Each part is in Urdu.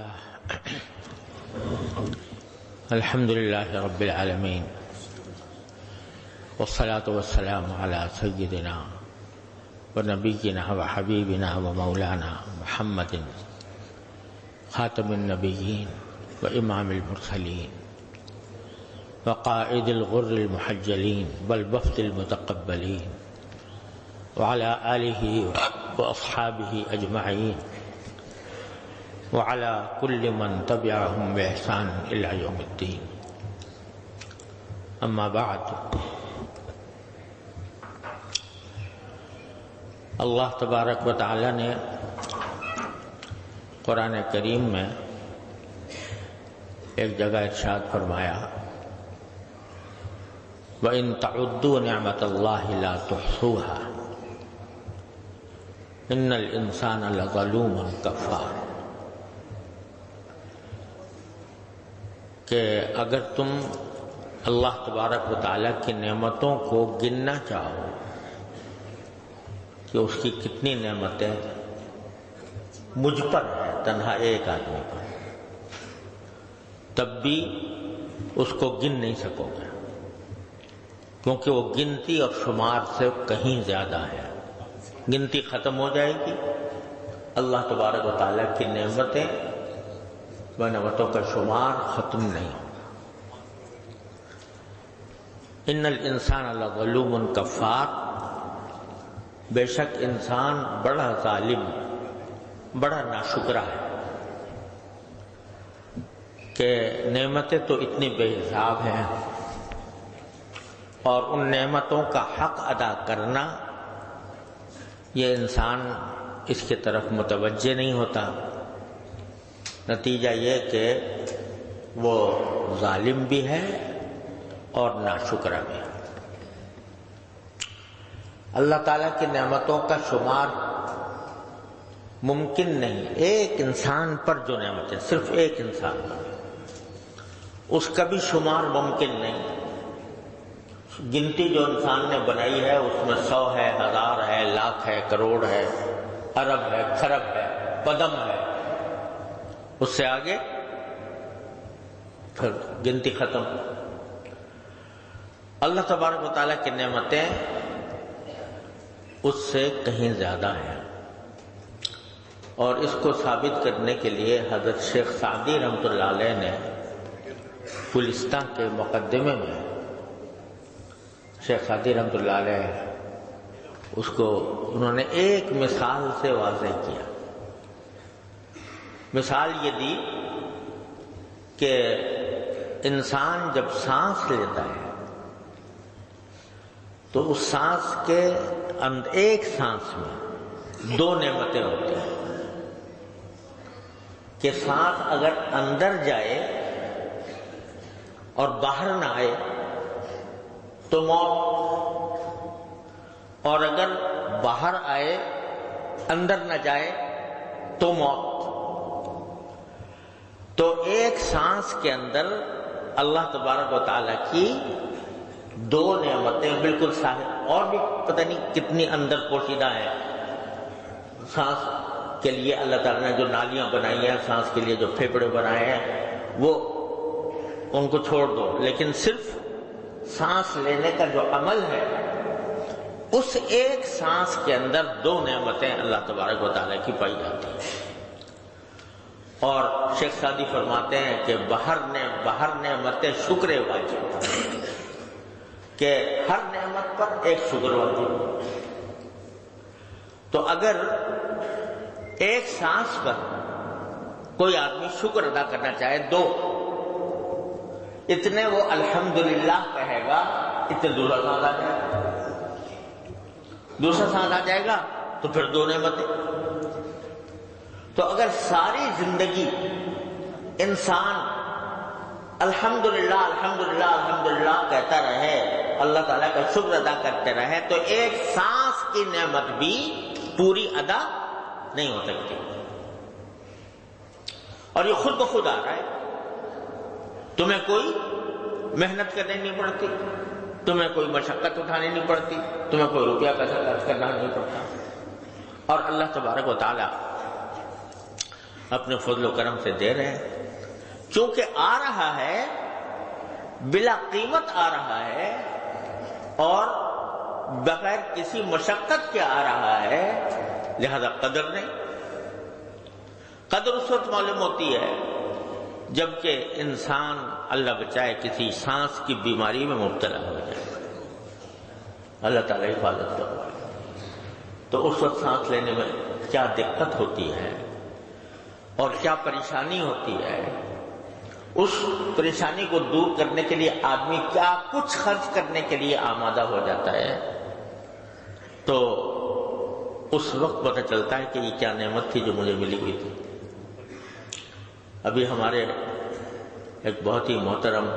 لله الحمد لله رب العالمين والصلاة والسلام على سيدنا ونبينا وحبيبنا ومولانا محمد خاتم النبيين وإمام المرسلين وقائد الغر المحجلين والوفد المتقبلين وعلى آله وأصحابه أجمعين وعلى كل من تبعهم بإحسان إلى يوم الدين. أما بعد، اللہ تبارک و تعالی نے قرآن کریم میں ایک جگہ ارشاد فرمایا وَإِن تَعُدُّوا نِعْمَةَ اللَّهِ لَا تُحْصُوهَا إِنَّ الْإِنسَانَ لَظَلُومٌ كَفَّارٌ، کہ اگر تم اللہ تبارک و تعالیٰ کی نعمتوں کو گننا چاہو کہ اس کی کتنی نعمتیں مجھ پر ہیں، تنہا ایک آدمی پر، تب بھی اس کو گن نہیں سکو گے، کیونکہ وہ گنتی اور شمار سے کہیں زیادہ ہے۔ گنتی ختم ہو جائے گی، اللہ تبارک و تعالیٰ کی نعمتیں و نعمتوں کا شمار ختم نہیں ہوگا۔ ان الانسان لظلوم کفار، بے شک انسان بڑا ظالم، بڑا ناشکرا ہے کہ نعمتیں تو اتنی بے حساب ہیں اور ان نعمتوں کا حق ادا کرنا یہ انسان اس کی طرف متوجہ نہیں ہوتا، نتیجہ یہ کہ وہ ظالم بھی ہے اور ناشکرا بھی ہے۔ اللہ تعالیٰ کی نعمتوں کا شمار ممکن نہیں، ایک انسان پر جو نعمتیں، صرف ایک انسان پر، اس کا بھی شمار ممکن نہیں۔ گنتی جو انسان نے بنائی ہے اس میں 100 ہے، 1000 ہے، لاکھ ہے، کروڑ ہے، ارب ہے، کھرب ہے، پدم ہے، اس سے آگے پھر گنتی ختم۔ اللہ تبارک و تعالیٰ کی نعمتیں اس سے کہیں زیادہ ہیں، اور اس کو ثابت کرنے کے لیے حضرت شیخ سعدی رحمۃ اللہ علیہ نے گلستان کے مقدمے میں، شیخ سعدی رحمۃ اللہ علیہ اس کو انہوں نے ایک مثال سے واضح کیا۔ مثال یہ دی کہ انسان جب سانس لیتا ہے تو اس سانس کے ایک سانس میں 2 نعمتیں ہوتی ہیں کہ سانس اگر اندر جائے اور باہر نہ آئے تو موت، اور اگر باہر آئے اندر نہ جائے تو موت۔ تو ایک سانس کے اندر اللہ تبارک و تعالیٰ کی 2 نعمتیں بالکل صاحب، اور بھی پتہ نہیں کتنی اندر پوشیدہ ہیں۔ سانس کے لیے اللہ تعالیٰ نے جو نالیاں بنائی ہیں، سانس کے لیے جو پھیپھڑے بنائے ہیں، وہ ان کو چھوڑ دو، لیکن صرف سانس لینے کا جو عمل ہے، اس ایک سانس کے اندر 2 نعمتیں اللہ تبارک و تعالیٰ کی پائی جاتی ہیں۔ اور شیخ سعدی فرماتے ہیں کہ باہر نعمتیں شکر واجب، کہ ہر نعمت پر ایک شکر واجب۔ تو اگر ایک سانس پر کوئی آدمی شکر ادا کرنا چاہے 2، اتنے وہ الحمدللہ کہے گا، اتنے دوسرا سانس آ جائے گا، دوسرا سانس آ جائے گا تو پھر 2 نعمتیں۔ تو اگر ساری زندگی انسان الحمدللہ الحمدللہ الحمدللہ کہتا رہے، اللہ تعالیٰ کا شکر ادا کرتے رہے، تو ایک سانس کی نعمت بھی پوری ادا نہیں ہو سکتی۔ اور یہ خود بخود آ رہا ہے، تمہیں کوئی محنت کرنی نہیں پڑتی، تمہیں کوئی مشقت اٹھانی نہیں پڑتی، تمہیں کوئی روپیہ پیسہ خرچ کرنا نہیں پڑتا، اور اللہ تبارک و تعالیٰ اپنے فضل و کرم سے دے رہے ہیں، چونکہ آ رہا ہے، بلا قیمت آ رہا ہے اور بغیر کسی مشقت کے آ رہا ہے، لہذا قدر نہیں۔ قدر اس وقت معلوم ہوتی ہے جبکہ انسان اللہ بچائے کسی سانس کی بیماری میں مبتلا ہو جائے، اللہ تعالیٰ حفاظت کروائے، تو اس وقت سانس لینے میں کیا دقت ہوتی ہے اور کیا پریشانی ہوتی ہے، اس پریشانی کو دور کرنے کے لیے آدمی کیا کچھ خرچ کرنے کے لیے آمادہ ہو جاتا ہے، تو اس وقت پتہ چلتا ہے کہ یہ کیا نعمت تھی جو مجھے ملی ہوئی تھی۔ ابھی ہمارے ایک بہت ہی محترم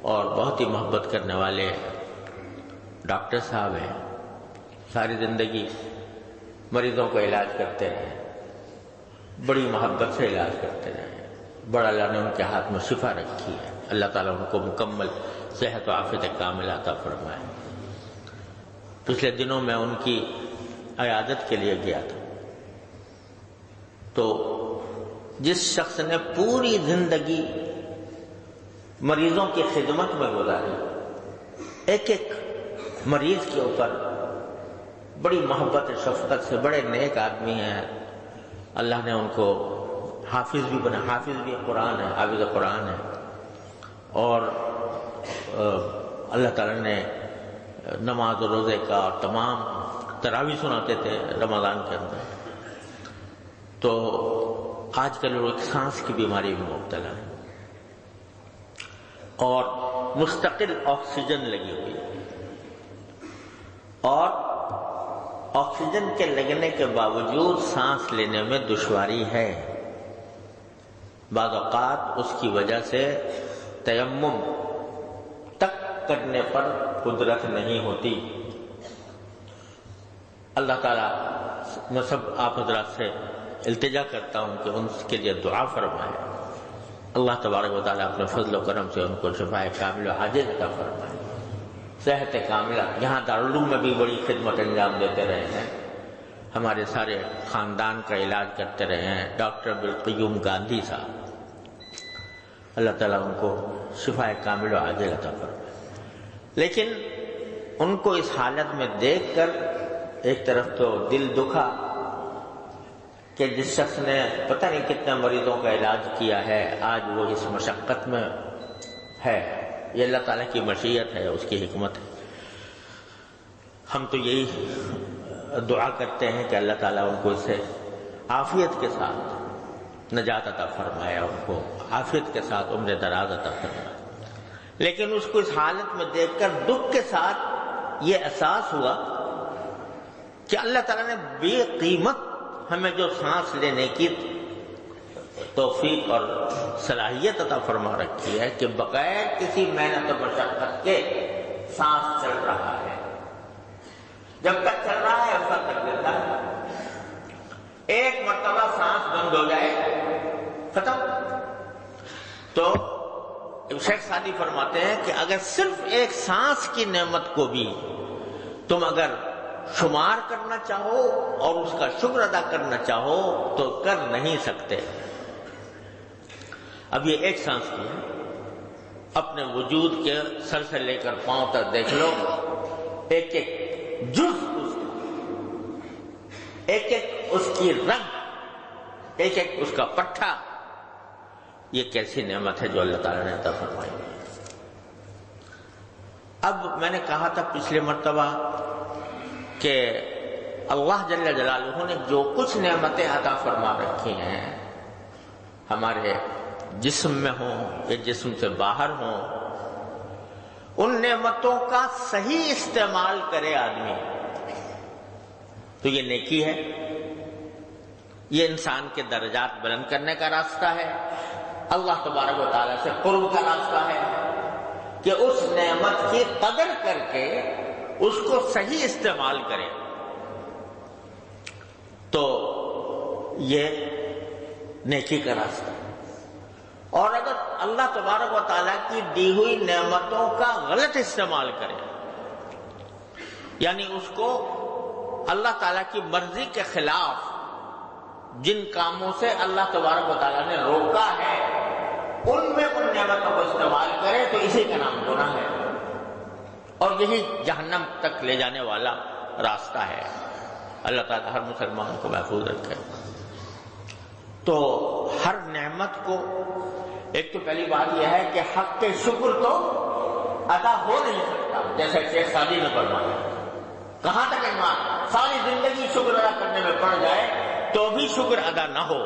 اور بہت ہی محبت کرنے والے ڈاکٹر صاحب ہیں، ساری زندگی مریضوں کو علاج کرتے رہے، بڑی محبت سے علاج کرتے رہے، بڑا اللہ نے ان کے ہاتھ میں شفا رکھی ہے، اللہ تعالیٰ ان کو مکمل صحت و عافیت کاملہ عطا فرمائے۔ پچھلے دنوں میں ان کی عیادت کے لیے گیا تھا، تو جس شخص نے پوری زندگی مریضوں کی خدمت میں گزاری، ایک ایک مریض کے اوپر بڑی محبت شفقت سے، بڑے نیک آدمی ہیں، اللہ نے ان کو حافظ بھی بنا، حافظ بھی قرآن ہے، حافظ قرآن ہے، اور اللہ تعالیٰ نے نماز و روزے کا اور تمام تراویح سناتے تھے رمضان کے اندر۔ تو آج کل وہ ایک سانس کی بیماری میں مبتلا ہے اور مستقل آکسیجن لگی ہوئی ہے، اور آکسیجن کے لگنے کے باوجود سانس لینے میں دشواری ہے، بعض اوقات اس کی وجہ سے تیمم تک کرنے پر قدرت نہیں ہوتی۔ اللہ تعالیٰ میں سب آپ حضرات سے التجا کرتا ہوں کہ ان کے لیے دعا فرمائے، اللہ تبارک و تعالیٰ اپنے فضل و کرم سے ان کو شفاء کامل و عاجل عطا فرمائے، صحت کاملہ۔ یہاں دارالعلوم میں بھی بڑی خدمت انجام دیتے رہے ہیں، ہمارے سارے خاندان کا علاج کرتے رہے ہیں ڈاکٹر عبدالقیوم گاندھی صاحب، اللہ تعالیٰ ان کو شفاء کامل و عاجل عطا فرمائے۔ لیکن ان کو اس حالت میں دیکھ کر ایک طرف تو دل دکھا کہ جس شخص نے پتہ نہیں کتنے مریضوں کا علاج کیا ہے، آج وہ اس مشقت میں ہے، یہ اللہ تعالیٰ کی مشیت ہے، اس کی حکمت ہے۔ ہم تو یہی دعا کرتے ہیں کہ اللہ تعالیٰ ان کو اس سے عافیت کے ساتھ نجات عطا فرمائے، ان کو عافیت کے ساتھ عمر دراز عطا فرمائے۔ لیکن اس کو اس حالت میں دیکھ کر دکھ کے ساتھ یہ احساس ہوا کہ اللہ تعالیٰ نے بے قیمت ہمیں جو سانس لینے کی توفیق اور صلاحیت عطا فرما رکھی ہے کہ بغیر کسی محنت و مشقت کے سانس چل رہا ہے، جب تک چل رہا ہے اب تک دیتا ہے، ایک مرتبہ سانس بند ہو جائے ختم۔ تو شیخ سعدی فرماتے ہیں کہ اگر صرف ایک سانس کی نعمت کو بھی تم اگر شمار کرنا چاہو اور اس کا شکر ادا کرنا چاہو تو کر نہیں سکتے۔ اب یہ ایک سانس کی ہے، اپنے وجود کے سر سے لے کر پاؤں تک دیکھ لو، ایک ایک جز اس کا، ایک ایک اس کی رگ، ایک ایک اس کا پٹھا، یہ کیسی نعمت ہے جو اللہ تعالیٰ نے عطا فرمائی۔ اب میں نے کہا تھا پچھلے مرتبہ کہ اللہ جل جلالہ نے جو کچھ نعمتیں عطا فرما رکھی ہیں ہمارے جسم میں ہوں یا جسم سے باہر ہوں، ان نعمتوں کا صحیح استعمال کرے آدمی تو یہ نیکی ہے، یہ انسان کے درجات بلند کرنے کا راستہ ہے، اللہ تبارک و تعالیٰ سے قرب کا راستہ ہے کہ اس نعمت کی قدر کر کے اس کو صحیح استعمال کرے۔ تو یہ نیکی کا راستہ۔ اور اگر اللہ تبارک و تعالیٰ کی دی ہوئی نعمتوں کا غلط استعمال کرے، یعنی اس کو اللہ تعالیٰ کی مرضی کے خلاف جن کاموں سے اللہ تبارک و تعالیٰ نے روکا ہے ان میں ان نعمتوں کو استعمال کرے تو اسی کا نام گناہ ہے، اور یہی جہنم تک لے جانے والا راستہ ہے۔ اللہ تعالیٰ ہر مسلمان کو محفوظ رکھے۔ تو ہر نعمت کو، ایک تو پہلی بات یہ ہے کہ حق کے شکر تو ادا ہو نہیں سکتا، جیسے شیخ سعدی نے فرمایا، کہاں تک ایمان، ساری زندگی شکر ادا کرنے میں پڑ جائے تو بھی شکر ادا نہ ہو۔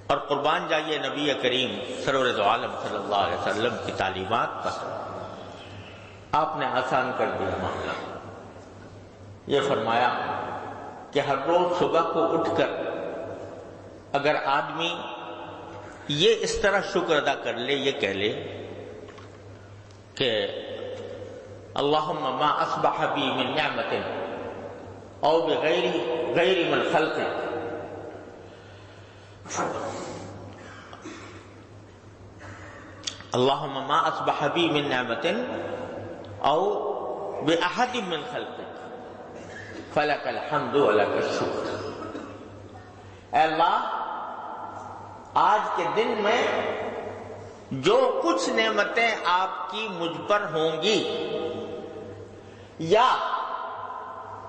اور قربان جائیے نبی کریم سرور دو عالم صلی اللہ علیہ وسلم کی تعلیمات پر، آپ نے آسان کر دیا معاملہ۔ یہ فرمایا کہ ہر روز صبح کو اٹھ کر اگر آدمی یہ اس طرح شکر ادا کر لے، یہ کہہ لے کہ اللہم ما اصبح بی من نعمت او بغیر من خلق، اللہم ما اصبح بی من نعمت او باحد من خلق فلک الحمد ولک الشکر۔ اے اللہ، آج کے دن میں جو کچھ نعمتیں آپ کی مجھ پر ہوں گی یا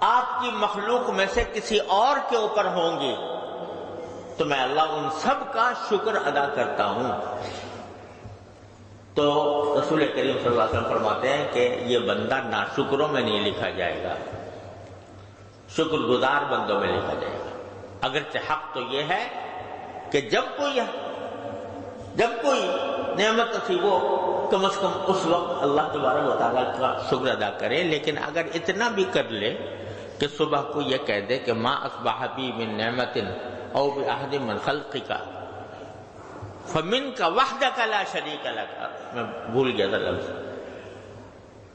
آپ کی مخلوق میں سے کسی اور کے اوپر ہوں گی، تو میں اللہ ان سب کا شکر ادا کرتا ہوں۔ تو رسول کریم صلی اللہ علیہ وسلم فرماتے ہیں کہ یہ بندہ ناشکروں میں نہیں لکھا جائے گا، شکر گزار بندوں میں لکھا جائے گا۔ اگرچہ حق تو یہ ہے کہ جب کوئی نعمت نصیب ہو کم از کم اس وقت اللہ تبارک و تعالیٰ کا شکر ادا کرے، لیکن اگر اتنا بھی کر لے کہ صبح کو یہ کہہ دے کہ ما اصبح بی من نعمت او باحد من خلقک فمنک وحدک لا شریک لک، میں بھول گیا تھا لفظ،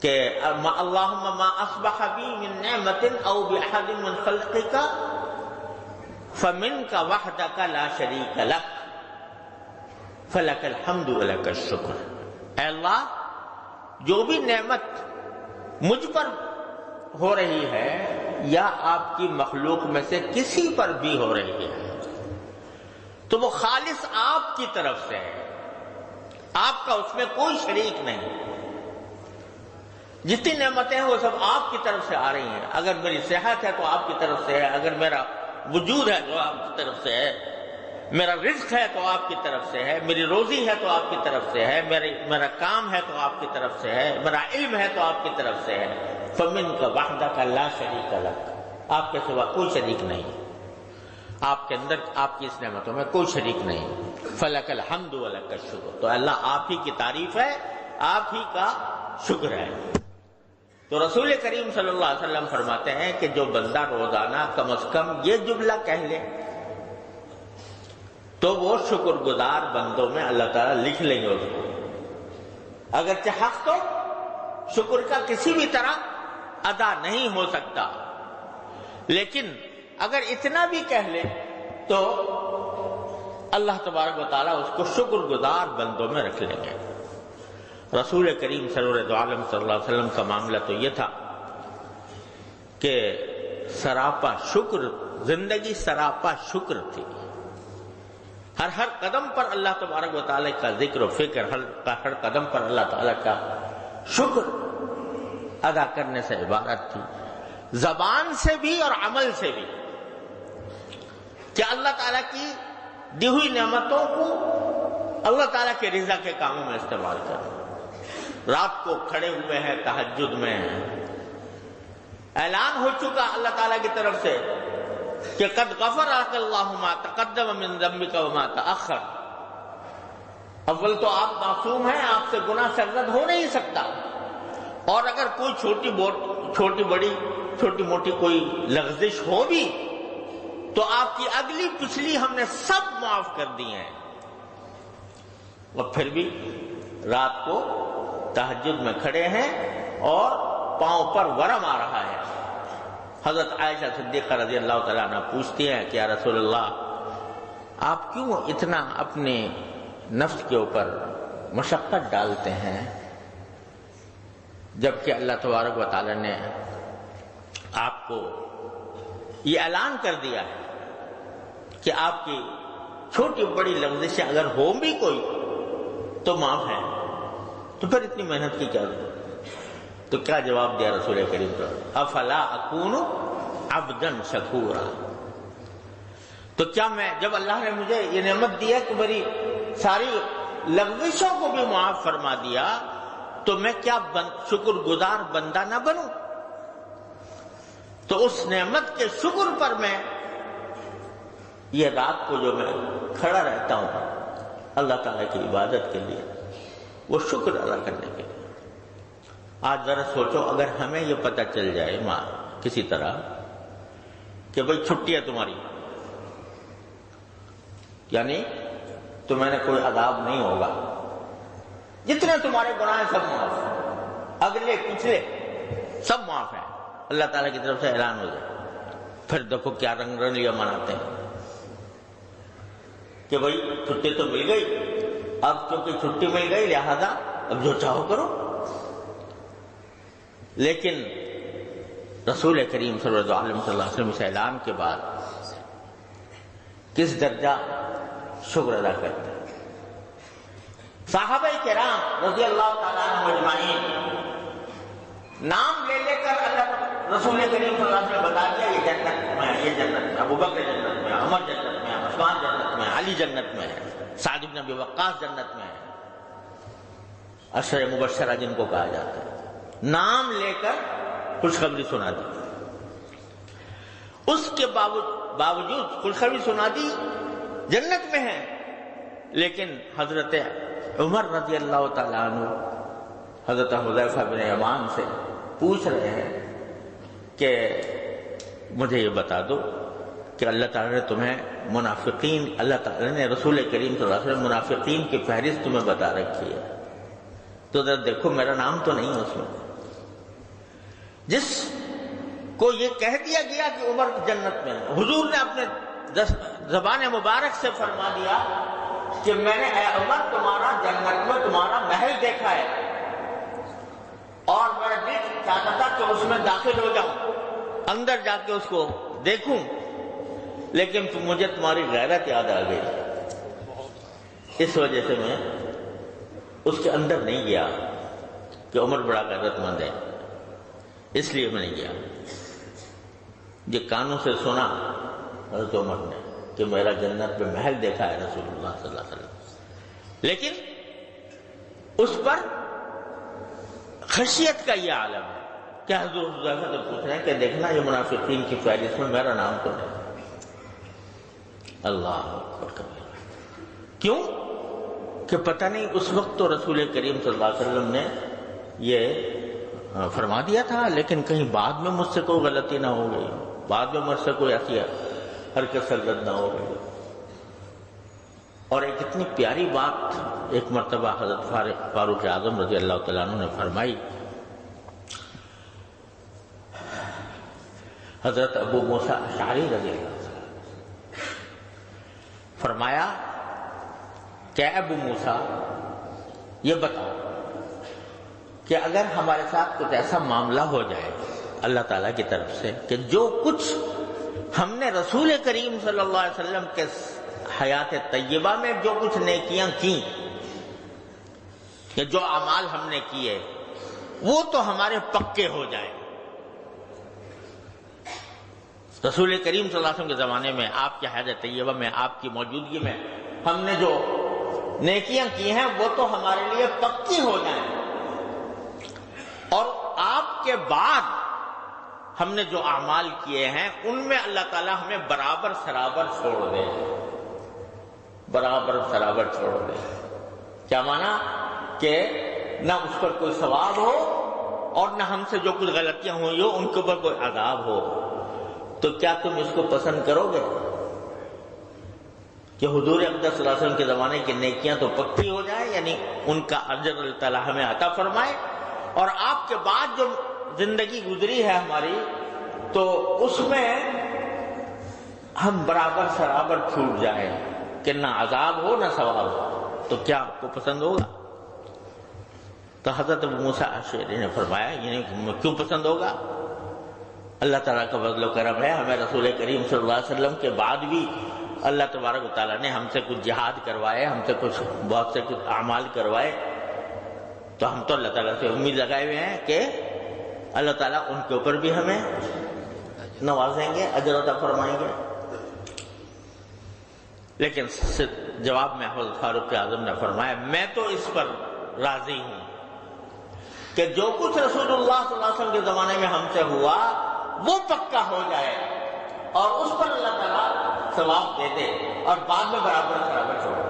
کہ اللہم ما اصبح بی من نعمت او باحد من خلقک فمنک وحدک لا شریک لک فلک الحمد ولک الشکر۔ اے اللہ، جو بھی نعمت مجھ پر ہو رہی ہے یا آپ کی مخلوق میں سے کسی پر بھی ہو رہی ہے تو وہ خالص آپ کی طرف سے ہے، آپ کا اس میں کوئی شریک نہیں۔ جتنی نعمتیں ہیں وہ سب آپ کی طرف سے آ رہی ہیں۔ اگر میری صحت ہے تو آپ کی طرف سے ہے، اگر میرا وجود ہے تو آپ کی طرف سے ہے، میرا رزق ہے تو آپ کی طرف سے ہے، میری روزی ہے تو آپ کی طرف سے ہے، میرا کام ہے تو آپ کی طرف سے ہے، میرا علم ہے تو آپ کی طرف سے ہے۔ فمنک وحدک لا شریک لک، آپ کے سوا کوئی شریک نہیں، آپ کے اندر آپ کی اس نعمتوں میں کوئی شریک نہیں۔ فلک الحمد ولک الشکر، تو اللہ آپ ہی کی تعریف ہے، آپ ہی کا شکر ہے۔ تو رسول کریم صلی اللہ علیہ وسلم فرماتے ہیں کہ جو بندہ روزانہ کم از کم یہ جملہ کہہ لے تو وہ شکر گزار بندوں میں اللہ تعالیٰ لکھ لیں گے اس کو۔ اگرچہ حق تو شکر کا کسی بھی طرح ادا نہیں ہو سکتا، لیکن اگر اتنا بھی کہہ لے تو اللہ تبارک و تعالیٰ اس کو شکر گزار بندوں میں رکھ لیں گے۔ رسول کریم سرور دو عالم صلی اللہ علیہ وسلم کا معاملہ تو یہ تھا کہ سراپا شکر، زندگی سراپا شکر تھی۔ ہر قدم پر اللہ تبارک و تعالیٰ کا ذکر و فکر، ہر قدم پر اللہ تعالیٰ کا شکر ادا کرنے سے عبارت تھی، زبان سے بھی اور عمل سے بھی، کہ اللہ تعالیٰ کی دی ہوئی نعمتوں کو اللہ تعالیٰ کے رضا کے کاموں میں استعمال کریں۔ رات کو کھڑے ہوئے ہیں تہجد میں، اعلان ہو چکا اللہ تعالیٰ کی طرف سے کہ قد غفر لک اللہ ما تقدم من ذنبک وما تأخر۔ اول تو آپ معصوم ہیں، آپ سے گناہ سرزد ہو نہیں سکتا، اور اگر کوئی چھوٹی موٹی کوئی لغزش ہو بھی تو آپ کی اگلی پچھلی ہم نے سب معاف کر دی ہیں۔ اور پھر بھی رات کو تہجد میں کھڑے ہیں اور پاؤں پر ورم آ رہا ہے۔ حضرت عائشہ صدیقہ رضی اللہ تعالیٰ عنہ پوچھتی ہیں کہ یا رسول اللہ، آپ کیوں اتنا اپنے نفس کے اوپر مشقت ڈالتے ہیں جبکہ اللہ تبارک و تعالیٰ نے آپ کو یہ اعلان کر دیا ہے کہ آپ کی چھوٹی بڑی لغزشیں اگر ہو بھی کوئی تو معاف ہے، تو پھر اتنی محنت کی کیا ضرورت؟ تو کیا جواب دیا رسول کریم صلی اللہ علیہ وسلم؟ افلا اکون عبدا شکورا، تو کیا میں، جب اللہ نے مجھے یہ نعمت دیا کہ میری ساری لغزشوں کو بھی معاف فرما دیا، تو میں کیا شکر گزار بندہ نہ بنوں؟ تو اس نعمت کے شکر پر میں یہ رات کو جو میں کھڑا رہتا ہوں اللہ تعالیٰ کی عبادت کے لیے، وہ شکر ادا کرنے کے لیے۔ آج ذرا سوچو اگر ہمیں یہ پتہ چل جائے ماں کسی طرح کہ بھئی چھٹی ہے تمہاری، یعنی تمہیں نے کوئی عذاب نہیں ہوگا، جتنے تمہارے گناہ ہیں سب معاف ہیں، اگلے پچھلے سب معاف ہیں، اللہ تعالیٰ کی طرف سے اعلان ہو جائے، پھر دیکھو کیا رنگ رنگیاں مناتے ہیں کہ بھئی چھٹی تو مل گئی، اب کیونکہ چھٹی مل گئی لہذا اب جو چاہو کرو۔ لیکن رسول کریم صلی اللہ علیہ وسلم اس اعلان کے بعد کس درجہ شکر ادا کرتے ہیں۔ صحابہ کرام رضی اللہ تعالیٰ عنہ اجمعین نام لے لے کر اللہ رسول کریم صلی اللہ علیہ وسلم بتا دیا یہ جنت میں ہے، یہ جنت میں، ابو بکر جنت میں، عمر جنت میں، عثمان جنت میں، علی جنت میں ہے، سعد بن ابی وقاص جنت میں ہے، عشر مبشرہ جن کو کہا جاتا ہے، نام لے کر خوشخبری سنا دی۔ اس کے باوجود خوشخبری سنا دی جنت میں ہے، لیکن حضرت عمر رضی اللہ تعالیٰ عنہ حضرت حذیفہ بن یمان سے پوچھ رہے ہیں کہ مجھے یہ بتا دو کہ اللہ تعالیٰ نے تمہیں منافقین، اللہ تعالیٰ نے رسول کریم صلی اللہ علیہ وسلم منافقین کی فہرست تمہیں بتا رکھی ہے، تو ذرا دیکھو میرا نام تو نہیں ہے اس میں۔ جس کو یہ کہہ دیا گیا کہ عمر جنت میں ہے، حضور نے اپنے زبان مبارک سے فرما دیا کہ میں نے اے عمر تمہارا جنت میں تمہارا محل دیکھا ہے، اور میرا دل چاہتا تھا کہ اس میں داخل ہو جاؤں، اندر جا کے اس کو دیکھوں، لیکن مجھے تمہاری غیرت یاد آ گئی، اس وجہ سے میں اس کے اندر نہیں گیا کہ عمر بڑا غیرت مند ہے، اس لیے میں نہیں گیا۔ یہ کانوں سے سنا حضرت عمر نے کہ میرا جنت میں محل دیکھا ہے رسول اللہ صلی اللہ علیہ وسلم، لیکن اس پر خشیت کا یہ عالم ہے کہ حضور حذیفہ سے پوچھ رہے ہیں کہ دیکھنا یہ منافقین کی فہرست میں میرا نام تو نہیں۔ اللہ اکبر، کیوں کہ پتہ نہیں اس وقت تو رسول کریم صلی اللہ علیہ وسلم نے یہ فرما دیا تھا، لیکن کہیں بعد میں مجھ سے کوئی غلطی نہ ہو گئی، بعد میں مجھ سے کوئی ایسی حرکت سرزد نہ ہو گئی۔ اور ایک اتنی پیاری بات ایک مرتبہ حضرت فاروق اعظم رضی اللہ تعالیٰ عنہ نے فرمائی۔ حضرت ابو موسیٰ اشعری رضی اللہ عنہ فرمایا کہ ابو موسیٰ یہ بتاؤ کہ اگر ہمارے ساتھ کچھ ایسا معاملہ ہو جائے اللہ تعالیٰ کی طرف سے کہ جو کچھ ہم نے رسول کریم صلی اللہ علیہ وسلم کے حیات طیبہ میں جو کچھ نیکیاں کی یا جو اعمال ہم نے کیے وہ تو ہمارے پکے ہو جائیں، رسول کریم صلی اللہ علیہ وسلم کے زمانے میں آپ کی حیات طیبہ میں آپ کی موجودگی میں ہم نے جو نیکیاں کی ہیں وہ تو ہمارے لیے پکی ہو جائیں، اور آپ کے بعد ہم نے جو اعمال کیے ہیں ان میں اللہ تعالیٰ ہمیں برابر سرابر چھوڑ دے، برابر سرابر چھوڑ دے۔ کیا مانا کہ نہ اس پر کوئی ثواب ہو اور نہ ہم سے جو کچھ غلطیاں ہوئی ہو ان کے اوپر کوئی عذاب ہو، تو کیا تم اس کو پسند کرو گے کہ حضور اقدس صلی اللہ علیہ وسلم کے زمانے کی نیکیاں تو پکی ہو جائیں، یعنی ان کا اجر اللہ تعالیٰ ہمیں عطا فرمائے، اور آپ کے بعد جو زندگی گزری ہے ہماری تو اس میں ہم برابر سرابر چھوٹ جائیں کہ نہ عذاب ہو نہ ثواب ہو، تو کیا آپ کو پسند ہوگا؟ تو حضرت ابو موسیٰ اشعری نے فرمایا یعنی کیوں پسند ہوگا؟ اللہ تعالیٰ کا فضل و کرم ہے، ہمیں رسول کریم صلی اللہ علیہ وسلم کے بعد بھی اللہ تبارک و تعالیٰ نے ہم سے کچھ جہاد کروائے، ہم سے کچھ بہت سے کچھ اعمال کروائے، تو ہم تو اللہ تعالیٰ سے امید لگائے ہوئے ہیں کہ اللہ تعالیٰ ان کے اوپر بھی ہمیں نوازیں گے، اجر عطا فرمائیں گے۔ لیکن جواب میں حضرت فاروق اعظم نے فرمایا میں تو اس پر راضی ہوں کہ جو کچھ رسول اللہ صلی اللہ علیہ وسلم کے زمانے میں ہم سے ہوا وہ پکا ہو جائے اور اس پر اللہ تعالیٰ ثواب دے دے اور بعد میں برابر چھوڑے۔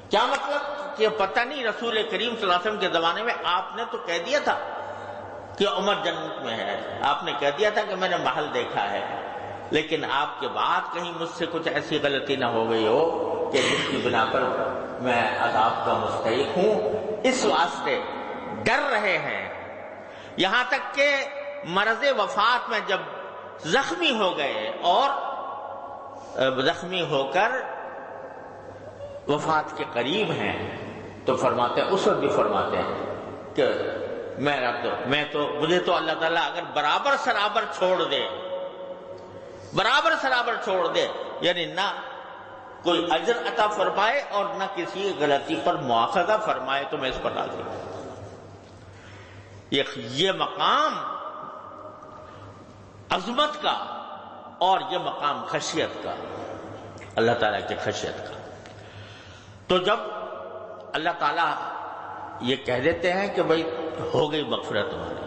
کیا مطلب کہ پتہ نہیں رسول کریم صلی اللہ علیہ وسلم کے زمانے میں آپ نے تو کہہ دیا تھا کہ عمر جنت میں ہے، آپ نے کہہ دیا تھا کہ میں نے محل دیکھا ہے، لیکن آپ کے بعد کہیں مجھ سے کچھ ایسی غلطی نہ ہو گئی ہو کہ جس کی بنا پر میں عذاب کا مستحق ہوں، اس واسطے ڈر رہے ہیں۔ یہاں تک کہ مرض وفات میں جب زخمی ہو گئے اور زخمی ہو کر وفات کے قریب ہیں تو فرماتے ہیں، اس وقت بھی فرماتے ہیں کہ میں تو مجھے تو اللہ تعالیٰ اگر برابر سرابر چھوڑ دے یعنی نہ کوئی اجر عطا فرمائے اور نہ کسی غلطی پر مواخذہ فرمائے تو میں اس پر راضی ہوں۔ یہ مقام عظمت کا اور یہ مقام خشیت کا، اللہ تعالیٰ کی خشیت کا۔ تو جب اللہ تعالیٰ یہ کہہ دیتے ہیں کہ بھئی ہو گئی مغفرت تمہاری،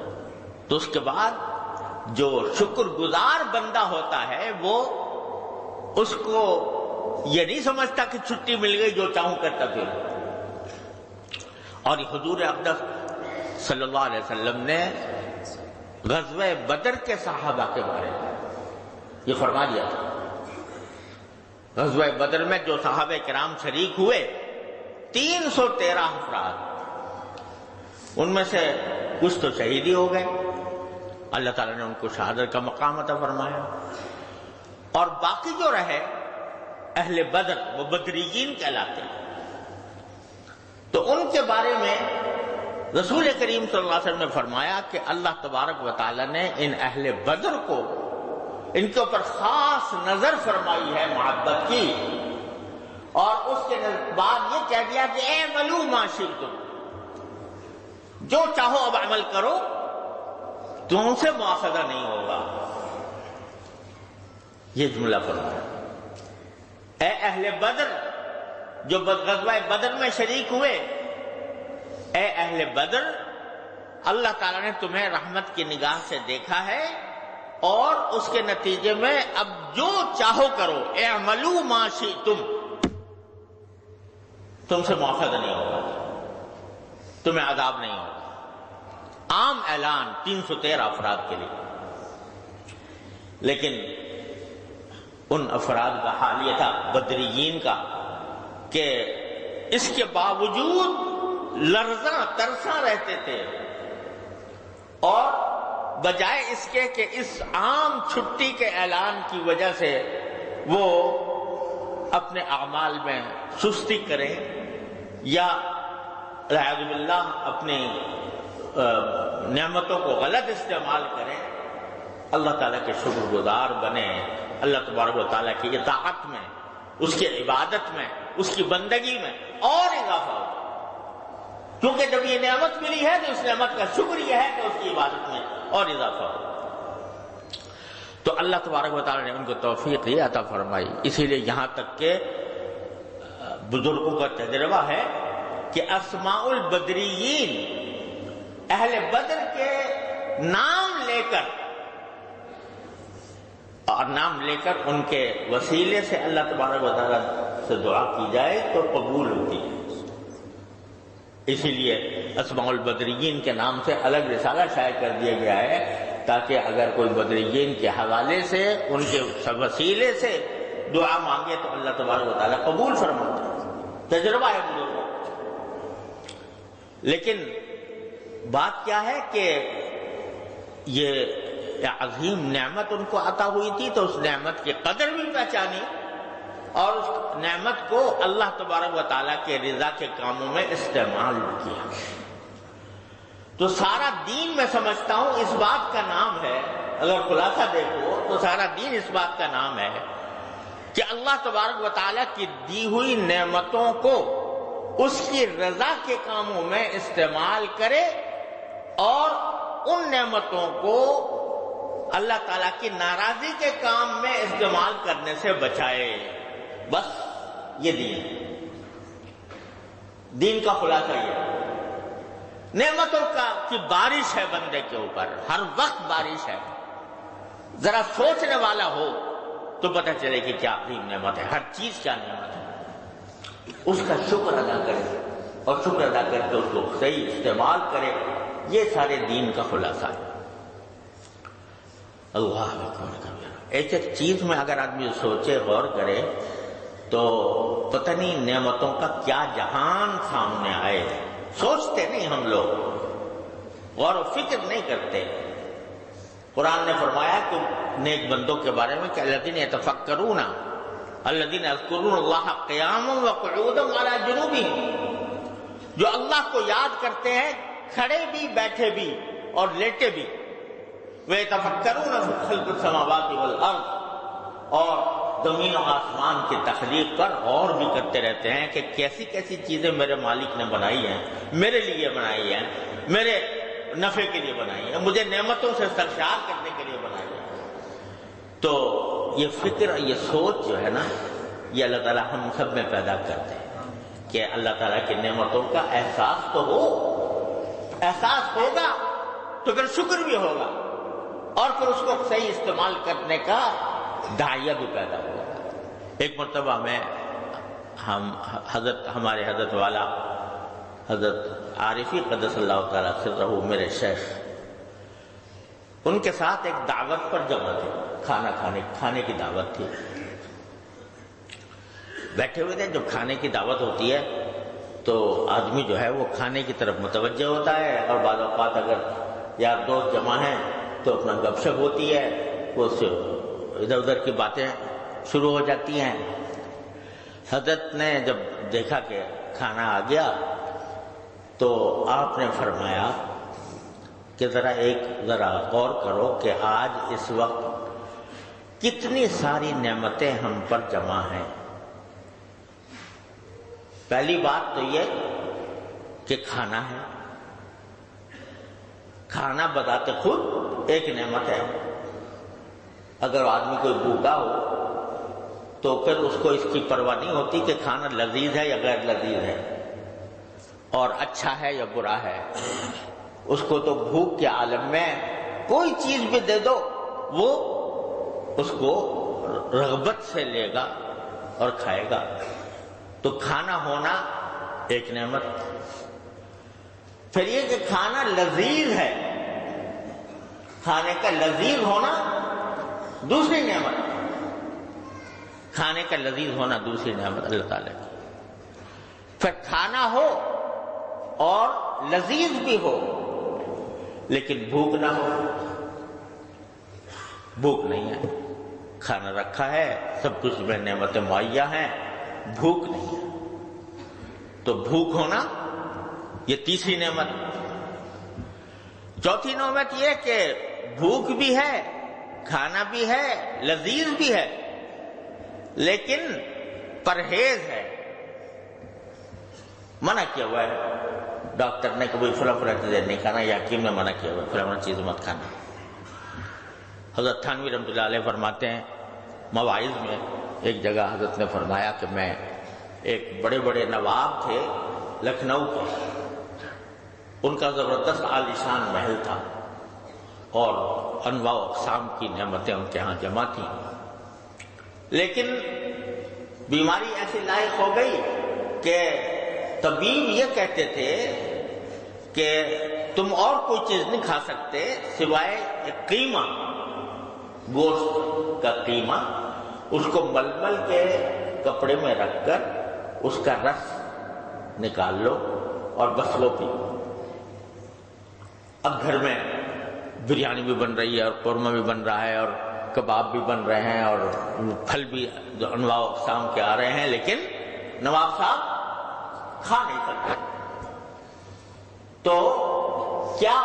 تو اس کے بعد جو شکر گزار بندہ ہوتا ہے وہ اس کو یہ نہیں سمجھتا کہ چھٹی مل گئی جو چاہوں کرتا پھر۔ اور حضور اقدس صلی اللہ علیہ وسلم نے غزوہ بدر کے صحابہ کے بارے میں یہ فرما دیا تھا۔ غزوہ بدر میں جو صحابہ کرام شریک ہوئے 313 افراد، ان میں سے کچھ تو شہید ہی ہو گئے، اللہ تعالیٰ نے ان کو شہادت کا مقام عطا فرمایا، اور باقی جو رہے اہل بدر وہ بدریین کہلاتے ہیں۔ تو ان کے بارے میں رسول کریم صلی اللہ علیہ وسلم نے فرمایا کہ اللہ تبارک و تعالیٰ نے ان اہل بدر کو ان کے اوپر خاص نظر فرمائی ہے محبت کی، اور اس کے بعد یہ کہہ دیا کہ اعملوا ما شئتم، جو چاہو اب عمل کرو، تم سے مواخذہ نہیں ہوگا۔ یہ جملہ فرمایا، اے اہل بدر جو غزوہ بدر میں شریک ہوئے، اے اہل بدر اللہ تعالیٰ نے تمہیں رحمت کی نگاہ سے دیکھا ہے اور اس کے نتیجے میں اب جو چاہو کرو، اعملوا ما شئتم، تم سے مواخذہ نہیں ہوگا، تمہیں عذاب نہیں ہوگا۔ عام اعلان 313 افراد کے لیے، لیکن ان افراد کا حال یہ تھا بدریین کا کہ اس کے باوجود لرزاں ترساں رہتے تھے، اور بجائے اس کے کہ اس عام چھٹی کے اعلان کی وجہ سے وہ اپنے اعمال میں سستی کریں یا اعوذ باللہ اپنی نعمتوں کو غلط استعمال کریں، اللہ تعالیٰ کے شکر گزار بنے، اللہ تبارک و تعالیٰ کی اطاعت میں، اس کی عبادت میں، اس کی بندگی میں اور اضافہ ہو، کیونکہ جب یہ نعمت ملی ہے تو اس نعمت کا شکر یہ ہے کہ اس کی عبادت میں اور اضافہ ہو۔ تو اللہ تبارک و تعالیٰ نے ان کو توفیق یہ عطا فرمائی، اسی لیے یہاں تک کہ بزرگوں کا تجربہ ہے کہ اسماء البدریین، اہل بدر کے نام لے کر اور نام لے کر ان کے وسیلے سے اللہ تبارک و تعالیٰ سے دعا کی جائے تو قبول ہوتی ہے۔ اسی لیے اسماء البدریین کے نام سے الگ رسالہ شائع کر دیا گیا ہے، تاکہ اگر کوئی بدریین کے حوالے سے ان کے وسیلے سے دعا مانگے تو اللہ تبارک و تعالیٰ قبول فرماتا ہے۔ تجربہ ہے بزرگوں۔ لیکن بات کیا ہے کہ یہ عظیم نعمت ان کو عطا ہوئی تھی تو اس نعمت کی قدر بھی پہچانی اور اس نعمت کو اللہ تبارک و تعالیٰ کے رضا کے کاموں میں استعمال کیا۔ تو سارا دین میں سمجھتا ہوں اس بات کا نام ہے اگر خلاصہ دیکھو تو سارا دین اس بات کا نام ہے کہ اللہ تبارک و تعالیٰ کی دی ہوئی نعمتوں کو اس کی رضا کے کاموں میں استعمال کرے اور ان نعمتوں کو اللہ تعالیٰ کی ناراضی کے کام میں استعمال کرنے سے بچائے. بس یہ دین کا خلاصہ یہ ہے. نعمتوں کی بارش ہے بندے کے اوپر، ہر وقت بارش ہے. ذرا سوچنے والا ہو تو پتہ چلے کہ کیا عظیم نعمت ہے، ہر چیز کیا نعمت ہے. اس کا شکر ادا کرے اور شکر ادا کر کے اس کو صحیح استعمال کرے. یہ سارے دین کا خلاصہ ہے. اللہ اکبر. ایک ایک چیز میں اگر آدمی سوچے، غور کرے تو پتہ نہیں نعمتوں کا کیا جہان سامنے آئے. سوچتے نہیں ہم لوگ، غور و فکر نہیں کرتے. قرآن نے فرمایا کہ نیک بندوں کے بارے میں کہ الذین یتفکرون الذین یذکرون اللہ قیاما وقعودا وعلی جنوبہم، جو اللہ کو یاد کرتے ہیں کھڑے بھی، بیٹھے بھی اور لیٹے بھی. وَيَتَفَكَّرُونَ فِي خَلْقِ السَّمَاوَاتِ وَالْأَرْضِ، اور زمین و آسمان کی تخلیق پر غور بھی کرتے رہتے ہیں کہ کیسی کیسی چیزیں میرے مالک نے بنائی ہیں، میرے لیے بنائی ہیں، میرے نفع کے لیے بنائی ہیں، مجھے نعمتوں سے سرشار کرنے کے لیے بنائی ہیں. تو یہ فکر، یہ سوچ جو ہے نا، یہ اللہ تعالیٰ ہم سب میں پیدا کرتے ہیں کہ اللہ تعالیٰ کی نعمتوں کا احساس تو ہو. احساس ہوگا تو پھر شکر بھی ہوگا اور پھر اس کو صحیح استعمال کرنے کا داعیہ بھی پیدا ہوگا. ایک مرتبہ میں ہمارے حضرت والا حضرت عارفی قدس اللہ تعالیٰ سرہ، میرے شیخ، ان کے ساتھ ایک دعوت پر جمع تھے. کھانے کی دعوت تھی. بیٹھے ہوئے تھے. جب کھانے کی دعوت ہوتی ہے تو آدمی جو ہے وہ کھانے کی طرف متوجہ ہوتا ہے، اور بعض اوقات اگر یار دوست جمع ہیں تو اپنا گپ شپ ہوتی ہے، وہ ادھر ادھر کی باتیں شروع ہو جاتی ہیں. حضرت نے جب دیکھا کہ کھانا آ گیا تو آپ نے فرمایا کہ ذرا غور کرو کہ آج اس وقت کتنی ساری نعمتیں ہم پر جمع ہیں. پہلی بات تو یہ کہ کھانا ہے. کھانا بذات خود ایک نعمت ہے. اگر آدمی کوئی بھوکا ہو تو پھر اس کو اس کی پرواہ نہیں ہوتی کہ کھانا لذیذ ہے یا غیر لذیذ ہے، اور اچھا ہے یا برا ہے. اس کو تو بھوک کے عالم میں کوئی چیز بھی دے دو وہ اس کو رغبت سے لے گا اور کھائے گا. تو کھانا ہونا ایک نعمت. پھر یہ کہ کھانا لذیذ ہے، کھانے کا لذیذ ہونا دوسری نعمت. کھانے کا لذیذ ہونا دوسری نعمت اللہ تعالیٰ کی. پھر کھانا ہو اور لذیذ بھی ہو لیکن بھوک نہ ہو. بھوک نہیں ہے، کھانا رکھا ہے، سب کچھ میں نعمتیں مہیا ہیں، بھوک نہیں ہے. تو بھوک ہونا یہ تیسری نعمت. چوتھی نعمت یہ کہ بھوک بھی ہے، کھانا بھی ہے، لذیذ بھی ہے، لیکن پرہیز ہے. منع کیا ہوا ہے ڈاکٹر نے کہ کوئی فلاں چیزیں نہیں کھانا، یا حکیم نے منع کیا ہوا ہے فلاں چیز مت کھانا. حضرت تھانوی رحمۃ اللہ علیہ فرماتے ہیں مواعظ میں، ایک جگہ حضرت نے فرمایا کہ میں ایک بڑے بڑے نواب تھے لکھنؤ کے، ان کا زبردست عالیشان محل تھا اور انواع و اقسام کی نعمتیں ان کے ہاں جمع تھیں. لیکن بیماری ایسی لاحق ہو گئی کہ طبیب یہ کہتے تھے کہ تم اور کوئی چیز نہیں کھا سکتے سوائے ایک قیمہ، گوشت کا قیمہ، اس کو ململ کے کپڑے میں رکھ کر اس کا رس نکال لو اور بس وہ پی. اب گھر میں بریانی بھی بن رہی ہے اور قورمہ بھی بن رہا ہے اور کباب بھی بن رہے ہیں اور پھل بھی جو انواع و اقسام کے آ رہے ہیں، لیکن نواب صاحب کھا نہیں سکتے. تو کیا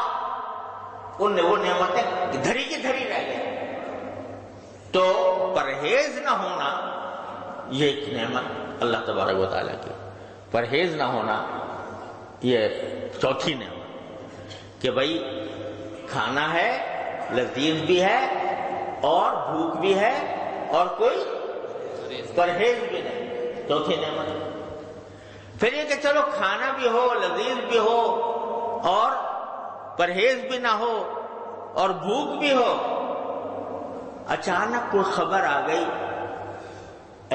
وہ نعمتیں دھری کی دھری رہ گئی. تو پرہیز نہ ہونا یہ ایک نعمت اللہ تبارک و تعالیٰ کی. پرہیز نہ ہونا یہ چوتھی نعمت کہ بھائی کھانا ہے، لذیذ بھی ہے اور بھوک بھی ہے اور کوئی پرہیز بھی نہیں. چوتھی نعمت. پھر یہ کہ چلو کھانا بھی ہو، لذیذ بھی ہو اور پرہیز بھی نہ ہو اور بھوک بھی ہو. اچانک کوئی خبر آ گئی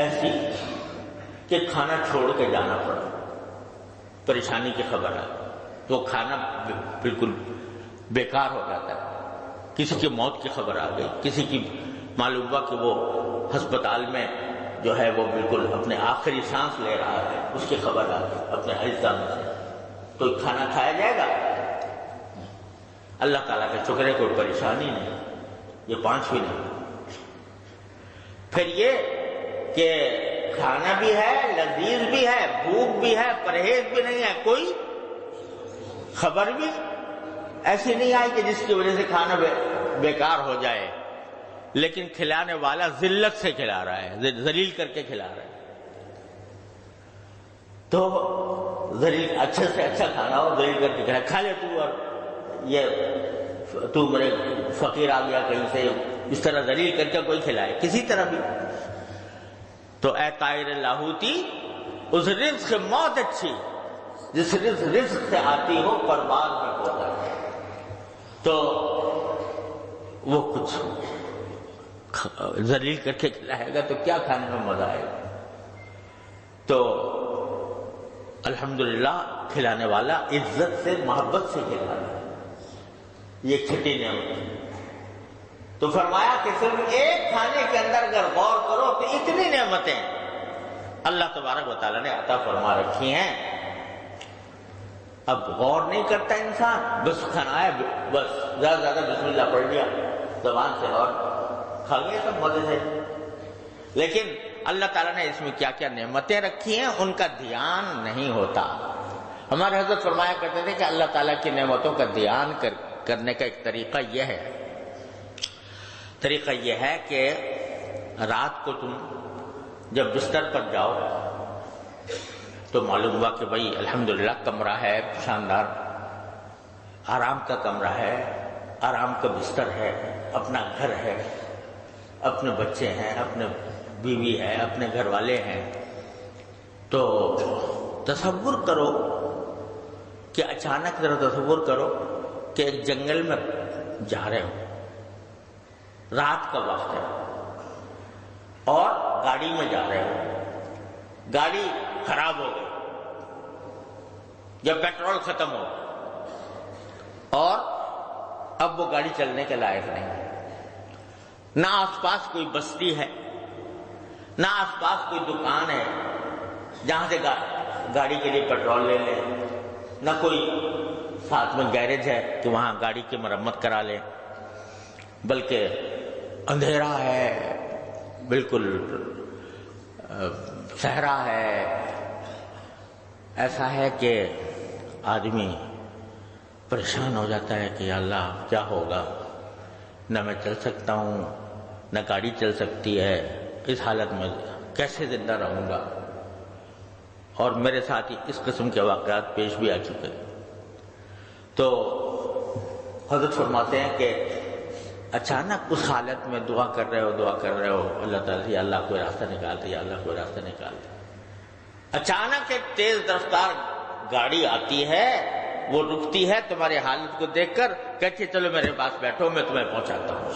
ایسی کہ کھانا چھوڑ کے جانا پڑا، پریشانی کی خبر آ گئی تو کھانا بالکل بیکار ہو جاتا ہے. کسی کی موت کی خبر آ گئی، کسی کی معلوم ہوا کہ وہ ہسپتال میں جو ہے وہ بالکل اپنے آخری سانس لے رہا ہے، اس کی خبر آ گئی اپنے اجزاء میں سے، تو کھانا کھایا جائے گا؟ اللہ تعالیٰ کا شکر ہے کوئی پریشانی نہیں. یہ پانچویں نہیں. پھر یہ کہ کھانا بھی ہے، لذیذ بھی ہے، بھوک بھی ہے، پرہیز بھی نہیں ہے، کوئی خبر بھی ایسی نہیں آئی کہ جس کی وجہ سے کھانا بیکار ہو جائے. لیکن کھلانے والا ذلت سے کھلا رہا ہے، ذلیل کر کے کھلا رہا ہے. تو ذلیل اچھے سے اچھا کھانا ہو، ذلیل کر کے کھلا، کھا لے تو، اور یہ تو میرے فقیر آ گیا کہیں سے، اس طرح ذلیل کر کے کوئی کھلائے کسی طرح بھی. تو اے طائر لاہوتی، اس رزق موت اچھی جس رزق سے آتی ہو پرواز میں ہوتا ہے. تو وہ کچھ ذلیل کر کے کھلائے گا تو کیا کھانے میں مزہ آئے گا. تو الحمدللہ کھلانے والا عزت سے محبت سے کھلانا، یہ چھٹی نعمت. تو فرمایا کہ صرف ایک کھانے کے اندر اگر غور کرو تو اتنی نعمتیں اللہ تبارک و تعالیٰ نے عطا فرما رکھی ہیں. اب غور نہیں کرتا انسان، بس کھانا ہے، بس زیادہ سے زیادہ بسم اللہ پڑھ لیا زبان سے اور کھا گیا سب مزے سے. لیکن اللہ تعالیٰ نے اس میں کیا کیا نعمتیں رکھی ہیں ان کا دھیان نہیں ہوتا. ہمارے حضرت فرمایا کرتے تھے کہ اللہ تعالیٰ کی نعمتوں کا دھیان کرنے کا ایک طریقہ یہ ہے کہ رات کو تم جب بستر پر جاؤ تو معلوم ہوا کہ بھائی الحمدللہ کمرہ ہے شاندار، آرام کا کمرہ ہے، آرام کا بستر ہے، اپنا گھر ہے، اپنے بچے ہیں، اپنے بیوی ہے، اپنے گھر والے ہیں. تو تصور کرو کہ اچانک ذرا تصور کرو کہ ایک جنگل میں جا رہے ہو، رات کا وقت ہے اور گاڑی میں جا رہے ہو، گاڑی خراب ہو گئی یا پیٹرول ختم ہو اور اب وہ گاڑی چلنے کے لائق نہیں. نہ آس پاس کوئی بستی ہے، نہ آس پاس کوئی دکان ہے جہاں سے گاڑی کے لیے پیٹرول لے لیں، نہ کوئی ساتھ میں گیرج ہے کہ وہاں گاڑی کی مرمت کرا لیں، بلکہ اندھیرا ہے، بالکل صحرا ہے. ایسا ہے کہ آدمی پریشان ہو جاتا ہے کہ یا اللہ کیا ہوگا، نہ میں چل سکتا ہوں نہ گاڑی چل سکتی ہے، اس حالت میں کیسے زندہ رہوں گا. اور میرے ساتھ اس قسم کے واقعات پیش بھی آ چکے. تو حضرت فرماتے ہیں کہ اچانک اس حالت میں دعا کر رہے ہو اللہ تعالیٰ یا اللہ کوئی راستہ نکال دے، یا اللہ کوئی راستہ نکال دے. اچانک ایک تیز رفتار گاڑی آتی ہے، وہ رکتی ہے تمہاری حالت کو دیکھ کر، کہتی ہے چلو میرے پاس بیٹھو میں تمہیں پہنچاتا ہوں.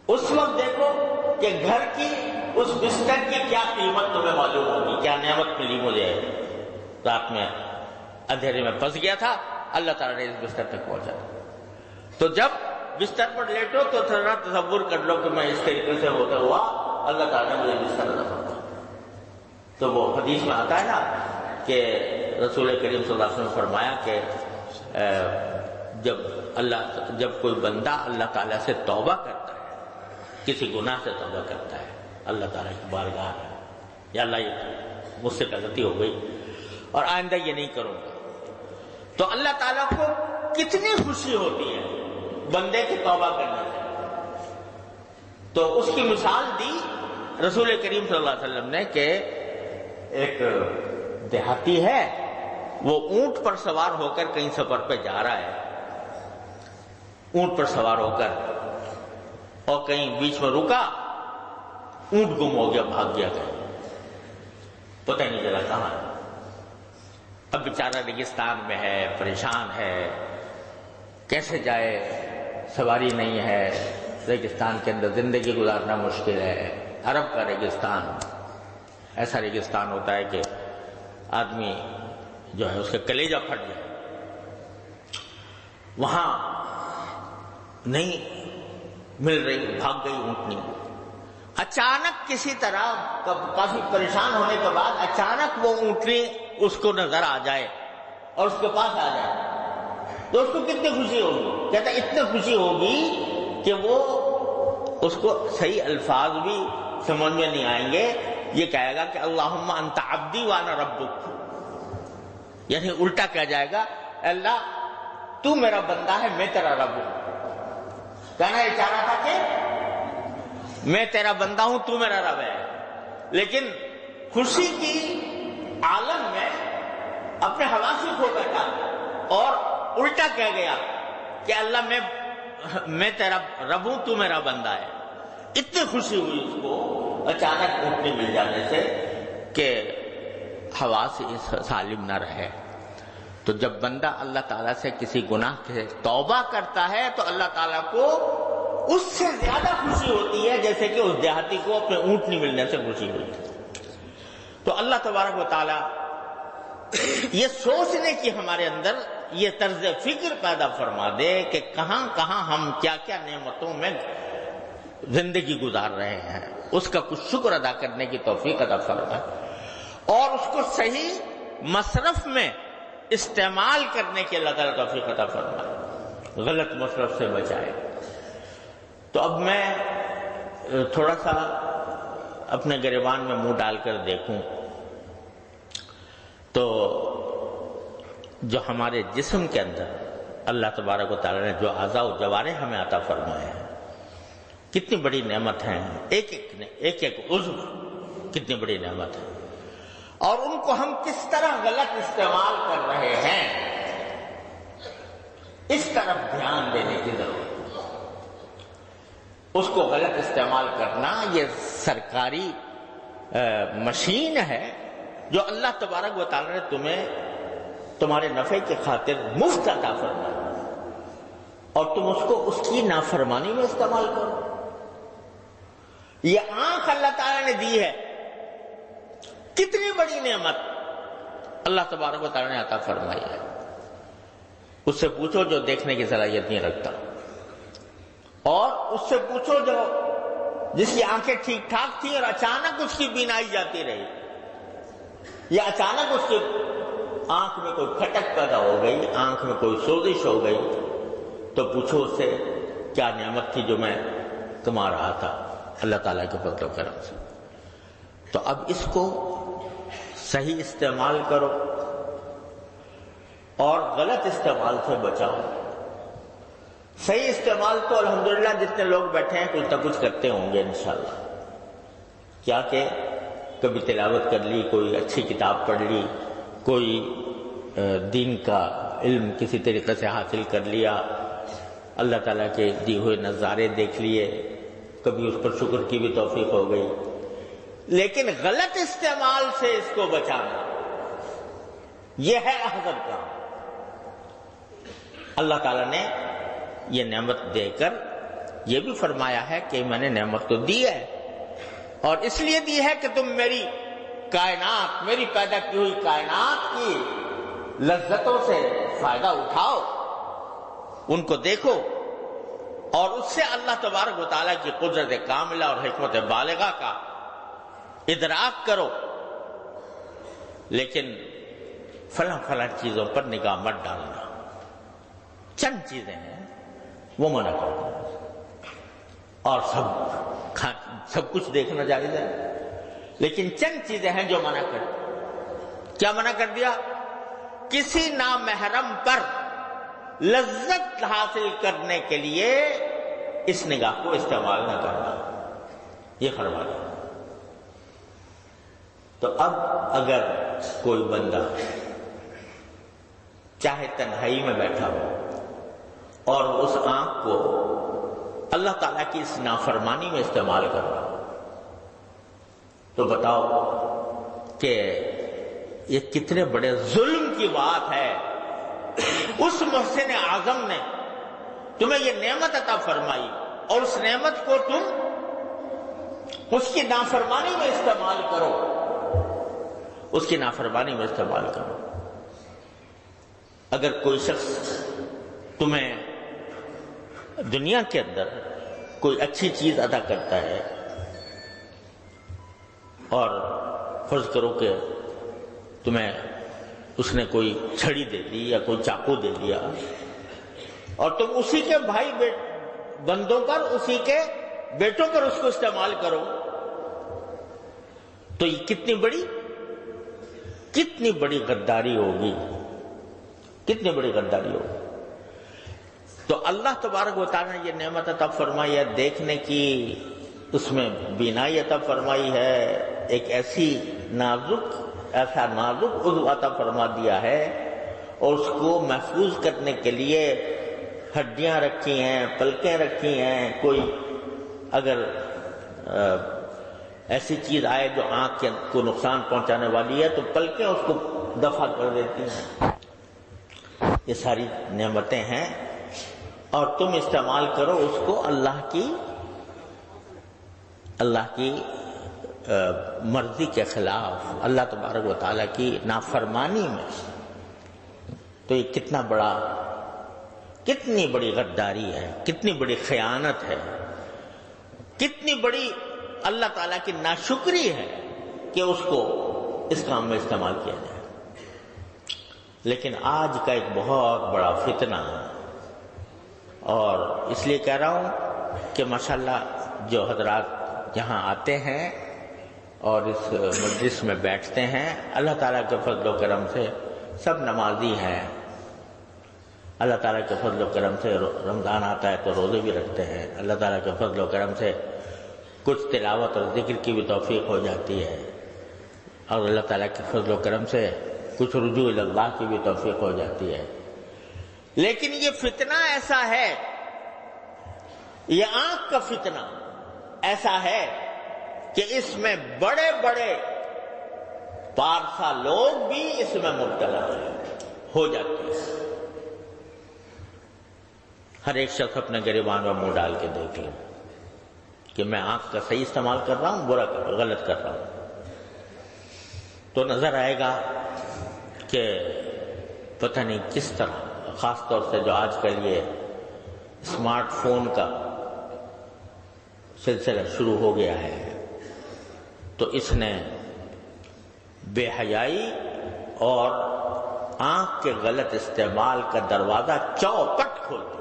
اس وقت دیکھو کہ گھر کی اس بستر کی کیا قیمت تمہیں معلوم ہوگی. کیا نعمت ملی مجھے، رات میں اندھیرے میں پھنس گیا تھا، اللہ تعالیٰ نے اس بستر تک پہنچا. تو جب بستر پر لیٹو تو تھوڑا تصور کر لو کہ میں اس طریقے سے ہوتا ہوا اللہ تعالیٰ نے مجھے بستر عطا فرمایا. تو وہ حدیث میں آتا ہے نا کہ رسول کریم صلی اللہ علیہ وسلم نے فرمایا کہ جب کوئی بندہ اللہ تعالیٰ سے توبہ کرتا ہے، کسی گناہ سے توبہ کرتا ہے، اللہ تعالیٰ کی بارگاہ ہے، یا اللہ یہ مجھ سے غلطی ہو گئی اور آئندہ یہ نہیں کروں گا، تو اللہ تعالیٰ کو کتنی خوشی ہوتی ہے بندے کے توبہ کرنے سے. تو اس کی مثال دی رسول کریم صلی اللہ علیہ وسلم نے کہ ایک دیہاتی ہے، وہ اونٹ پر سوار ہو کر کہیں سفر پہ جا رہا ہے، اونٹ پر سوار ہو کر، اور کہیں بیچ میں رکا، اونٹ گم ہو گیا، بھاگ گیا کہیں، پتہ نہیں چلا کہاں ہے. اب بیچارہ ریگستان میں ہے، پریشان ہے، کیسے جائے، سواری نہیں ہے، ریگستان کے اندر زندگی گزارنا مشکل ہے. عرب کا ریگستان ایسا ریگستان ہوتا ہے کہ آدمی جو ہے اس کا کلیجہ پھٹ جائے. وہاں نہیں مل رہی، بھاگ گئی اونٹنی. اچانک کسی طرح کافی پریشان ہونے کے بعد اچانک وہ اونٹنی اس کو نظر آ جائے اور اس کے پاس آ جائے تو اس کو کتنی خوشی ہوگی. کہتا ہے اتنی خوشی ہوگی کہ وہ اس کو صحیح الفاظ بھی سمجھ میں نہیں آئیں گے. یہ کہے گا کہ اللہم انت عبدی وانا ربک، یعنی الٹا کہہ جائے گا اللہ تو میرا بندہ ہے، میں تیرا رب ہوں. کہنا یہ چاہ رہا تھا کہ میں تیرا بندہ ہوں، تو میرا رب ہے، لیکن خوشی کی عالم میں اپنے حواس کو بیٹھا اور الٹا کہہ گیا کہ اللہ میں تیرا رب ہوں، تو میرا بندہ ہے. اتنی خوشی ہوئی اس کو اچانک اونٹنی مل جانے سے کہ حواس سالم نہ رہے. تو جب بندہ اللہ تعالیٰ سے کسی گناہ سے توبہ کرتا ہے تو اللہ تعالیٰ کو اس سے زیادہ خوشی ہوتی ہے جیسے کہ اس دیہاتی کو اپنے اونٹنی ملنے سے خوشی ہوئی. تو اللہ تبارک و تعالیٰ یہ سوچنے کی ہمارے اندر یہ طرز فکر پیدا فرما دے کہ کہاں کہاں ہم کیا کیا نعمتوں میں زندگی گزار رہے ہیں، اس کا کچھ شکر ادا کرنے کی توفیق عطا فرمائے اور اس کو صحیح مصرف میں استعمال کرنے کی اللہ تعالیٰ توفیق عطا فرمائے، غلط مصرف سے بچائے. تو اب میں تھوڑا سا اپنے گریبان میں منہ ڈال کر دیکھوں تو جو ہمارے جسم کے اندر اللہ تبارک و تعالیٰ نے جو اعضاء و جوارح ہمیں عطا فرمائے ہیں، کتنی بڑی نعمت ہیں. ایک ایک عضو کتنی بڑی نعمت ہے، اور ان کو ہم کس طرح غلط استعمال کر رہے ہیں اس طرف دھیان دینے کی ضرورت ہے. اس کو غلط استعمال کرنا یہ سرکاری مشین ہے جو اللہ تبارک و تعالیٰ نے تمہیں تمہارے نفع کی خاطر مفت عطا فرمایا اور تم اس کو اس کی نافرمانی میں استعمال کرو. یہ آنکھ اللہ تعالیٰ نے دی ہے، کتنی بڑی نعمت اللہ تبارک و تعالیٰ نے عطا فرمائی ہے. اس سے پوچھو جو دیکھنے کی صلاحیت نہیں رکھتا، اور اس سے پوچھو جو جس کی آنکھیں ٹھیک ٹھاک تھیں اور اچانک اس کی بینائی جاتی رہی، یا اچانک اس کی آنکھ میں کوئی کھٹک پیدا ہو گئی، آنکھ میں کوئی سوزش ہو گئی، تو پوچھو اس سے کیا نعمت تھی جو میں کما رہا تھا اللہ تعالیٰ کے فضل و کرم سے. تو اب اس کو صحیح استعمال کرو اور غلط استعمال سے بچاؤ. صحیح استعمال تو الحمدللہ جتنے لوگ بیٹھے ہیں کچھ نہ کچھ کرتے ہوں گے انشاءاللہ. کیا کہ کبھی تلاوت کر لی، کوئی اچھی کتاب پڑھ لی، کوئی دین کا علم کسی طریقے سے حاصل کر لیا، اللہ تعالیٰ کے دی ہوئے نظارے دیکھ لیے، کبھی اس پر شکر کی بھی توفیق ہو گئی. لیکن غلط استعمال سے اس کو بچانا یہ ہے احسن کام. اللہ تعالیٰ نے یہ نعمت دے کر یہ بھی فرمایا ہے کہ میں نے نعمت تو دی ہے، اور اس لیے دی ہے کہ تم میری کائنات، میری پیدا کی ہوئی کائنات کی لذتوں سے فائدہ اٹھاؤ، ان کو دیکھو اور اس سے اللہ تبارک و تعالیٰ کی قدرت کاملہ اور حکمت بالغہ کا ادراک کرو. لیکن فلاں چیزوں پر نگاہ مت ڈالنا. چند چیزیں ہیں وہ منع کرو، اور سب کچھ دیکھنا جائز ہے، لیکن چند چیزیں ہیں جو منع کر. کیا منع کر دیا کسی نامحرم پر لذت حاصل کرنے کے لیے اس نگاہ کو استعمال نہ کرنا، یہ فرما دیا۔ تو اب اگر کوئی بندہ چاہے تنہائی میں بیٹھا ہو اور اس آنکھ کو اللہ تعالیٰ کی اس نافرمانی میں استعمال کر رہا ہو، تو بتاؤ کہ یہ کتنے بڑے ظلم کی بات ہے۔ اس محسن اعظم نے تمہیں یہ نعمت عطا فرمائی اور اس نعمت کو تم اس کی نافرمانی میں استعمال کرو، اس کی نافرمانی میں استعمال کرو۔ اگر کوئی شخص تمہیں دنیا کے اندر کوئی اچھی چیز عطا کرتا ہے اور فرض کرو کہ تمہیں اس نے کوئی چھڑی دے دی یا کوئی چاقو دے دیا اور تم اسی کے بھائی بندوں پر، اسی کے بیٹوں پر اس کو استعمال کرو، تو یہ کتنی بڑی غداری ہوگی، کتنی بڑی غداری ہوگی۔ تو اللہ تبارک و تعالیٰ نے یہ نعمت عطا فرمائی ہے دیکھنے کی، اس میں بینائی عطا فرمائی ہے، ایک ایسا نازک عضو عطا فرما دیا ہے، اور اس کو محفوظ کرنے کے لیے ہڈیاں رکھی ہیں، پلکیں رکھی ہیں۔ کوئی اگر ایسی چیز آئے جو آنکھ کو نقصان پہنچانے والی ہے تو پلکیں اس کو دفع کر دیتی ہیں۔ یہ ساری نعمتیں ہیں اور تم استعمال کرو اس کو اللہ کی مرضی کے خلاف، اللہ تبارک و تعالیٰ کی نافرمانی میں۔ تو یہ کتنی بڑی غداری ہے، کتنی بڑی خیانت ہے، کتنی بڑی اللہ تعالیٰ کی ناشکری ہے کہ اس کو اس کام میں استعمال کیا جائے۔ لیکن آج کا ایک بہت بڑا فتنہ ہے، اور اس لیے کہہ رہا ہوں کہ ماشاءاللہ جو حضرات یہاں آتے ہیں اور اس مجلس میں بیٹھتے ہیں، اللہ تعالیٰ کے فضل و کرم سے سب نمازی ہیں، اللہ تعالیٰ کے فضل و کرم سے رمضان آتا ہے تو روزے بھی رکھتے ہیں، اللہ تعالیٰ کے فضل و کرم سے کچھ تلاوت اور ذکر کی بھی توفیق ہو جاتی ہے، اور اللہ تعالیٰ کے فضل و کرم سے کچھ رجوع اللہ کی بھی توفیق ہو جاتی ہے۔ لیکن یہ فتنہ ایسا ہے، یہ آنکھ کا فتنہ ایسا ہے کہ اس میں بڑے بڑے پارسا لوگ بھی اس میں مبتلا ہو جاتے ہیں۔ ہر ایک شخص اپنے گریبان میں منہ ڈال کے دیکھ لیں کہ میں آنکھ کا صحیح استعمال کر رہا ہوں، غلط کر رہا ہوں، تو نظر آئے گا کہ پتہ نہیں کس طرح، خاص طور سے جو آج کل یہ اسمارٹ فون کا سلسلہ شروع ہو گیا ہے، تو اس نے بے حیائی اور آنکھ کے غلط استعمال کا دروازہ چوپٹ کھول دیا۔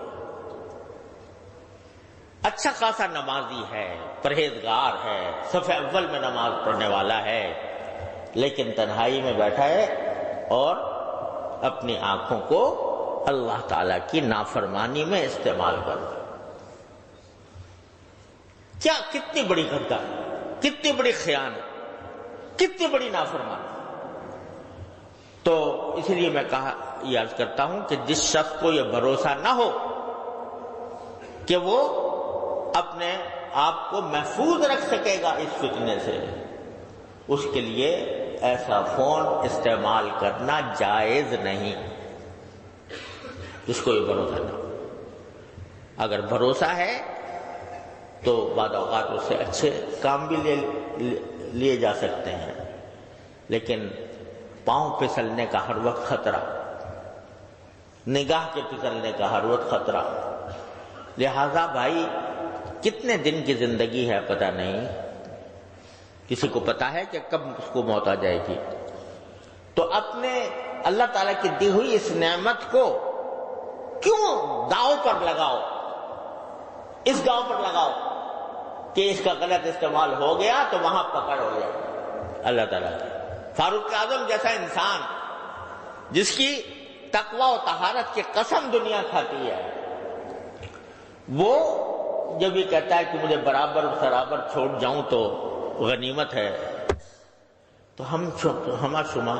اچھا خاصا نمازی ہے، پرہیزگار ہے، صف اول میں نماز پڑھنے والا ہے، لیکن تنہائی میں بیٹھا ہے اور اپنی آنکھوں کو اللہ تعالی کی نافرمانی میں استعمال کر رہا ہے۔ کیا کتنی بڑی غداری، کتنی بڑی خیانت، کتنی بڑی نافرمانی۔ تو اس لیے میں یہ عرض کرتا ہوں کہ جس شخص کو یہ بھروسہ نہ ہو کہ وہ اپنے آپ کو محفوظ رکھ سکے گا اس فتنے سے، اس کے لیے ایسا فون استعمال کرنا جائز نہیں، جس کو یہ بھروسہ نہ ہو۔ اگر بھروسہ ہے تو بعض اوقات اس سے اچھے کام بھی لیے جا سکتے ہیں، لیکن پاؤں پھسلنے کا ہر وقت خطرہ، نگاہ کے پھسلنے کا ہر وقت خطرہ۔ لہذا بھائی کتنے دن کی زندگی ہے پتہ نہیں، کسی کو پتہ ہے کہ کب اس کو موت آ جائے گی، تو اپنے اللہ تعالیٰ کی دی ہوئی اس نعمت کو کیوں داؤ پر لگاؤ، اس داؤ پر لگاؤ کہ اس کا غلط استعمال ہو گیا تو وہاں پکڑ ہو جائے۔ اللہ تعالیٰ کی فاروق اعظم جیسا انسان جس کی تقوی و طہارت کی قسم دنیا کھاتی ہے، وہ جب یہ کہتا ہے کہ مجھے برابر سرابر چھوڑ جاؤں تو غنیمت ہے، تو ہم شما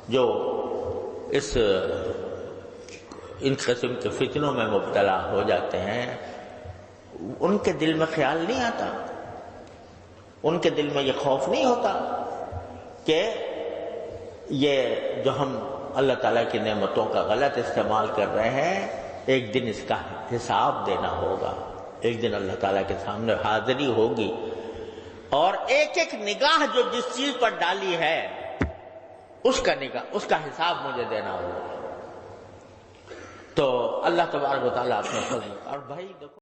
جو ان قسم کے فتنوں میں مبتلا ہو جاتے ہیں، ان کے دل میں خیال نہیں آتا، ان کے دل میں یہ خوف نہیں ہوتا کہ یہ جو ہم اللہ تعالیٰ کی نعمتوں کا غلط استعمال کر رہے ہیں، ایک دن اس کا حساب دینا ہوگا، ایک دن اللہ تعالیٰ کے سامنے حاضری ہوگی، اور ایک ایک نگاہ جو جس چیز پر ڈالی ہے اس کا حساب مجھے دینا ہوگا۔ تو اللہ تبارک و تعالیٰ اپنے فضل، اور بھائی دیکھو